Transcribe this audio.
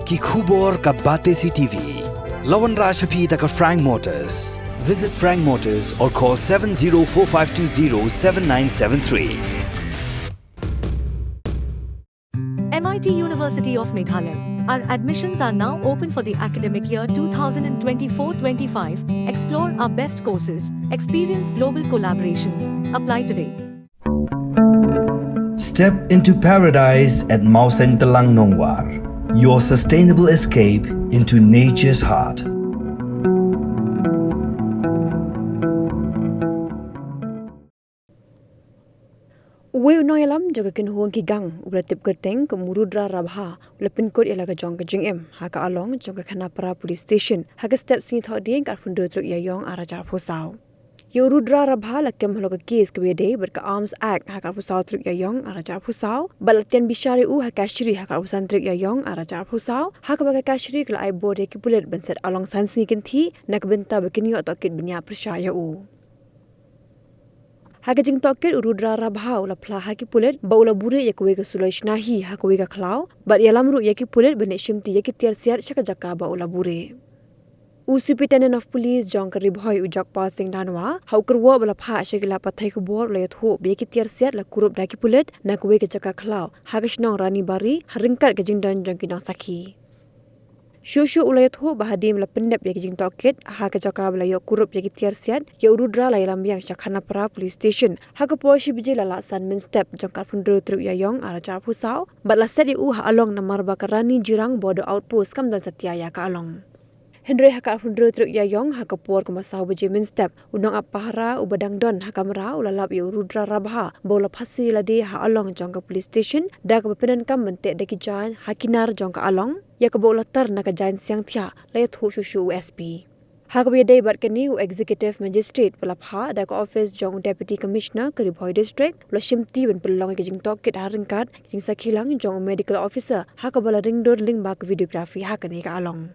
ki khubor ka bate si TV. Lawan Rashaphi taka Frank Motors. Visit Frank Motors or call 7045207973. MIT University of Meghalaya. Our admissions are now open for the academic year 2024-25. Explore our best courses. Experience global collaborations. Apply today. Step into paradise at Mausen Telang Nongwar, your sustainable escape into nature's heart. Nongïalam jaga kinhuan ki gang ulatip kerteng ke Murudra Rabha ulapin kod Ïalade jong ke jingem haka along jong ke Khanapara police station haka step sini thok ding kat pun truk yayong arajar phosau. Yo Rudra Rabha lakem halo ke case ke bede ber ke Arms Act haka phosau truk yayong arajar phosau balatian bishari u haka shri haka usan truk yayong arajar phosau haka baka kashri kala ai bode ki bulet benset along sansi kinthi nak benta bekini otokit benya percaya u. Haka jing toket Rudra Rabha ula pla haki pulet ba ula bure yakwe ke Sulaishnahi hakwe ka klau bat yalam ru yaki pulet benek shimti yaki tiarsiat shaka jaka ba ula bure. Superintendent of Police Jong Karibhoy ujak pa sing danwa haukerwa bala pha shagila pathai ku bor la yatho be yaki tiarsiat la kurup daki pulet na kwe ke jaka klau haka shnong rani bari haringkat ke jing dan jong kinong sakhi. Shushu ulayat ho bahadim la pendep yaki jing toket haka jaka bala yok kurup yaki tiarsiat ya Rudra la yalam yang Khanapara police station haka porshi biji la laksan min step jangkat pundro truk yayong arajar pusau bat la set u ha along namar bakarani jirang border outpost kam dan setia ya ka along. Hendrai haka pundro truk yayong haka por kemasau biji min step unong apahara ubadang don haka mera ulalap ya Rudra Rabha bola Phasi lade ha along jangka police station da kepenan kam mentek daki jan hakinar jangka along ya ke bola tar na ka jan siang thia la thu shushu USP. Haka biyadai bat kani u executive magistrate pelapha da ka office jong deputy commissioner Karibhoy district la shimti ben pelong ke jing toket haringkat jing sakhilang jong medical officer haka bala ring dor ling bak videography haka ni ka along.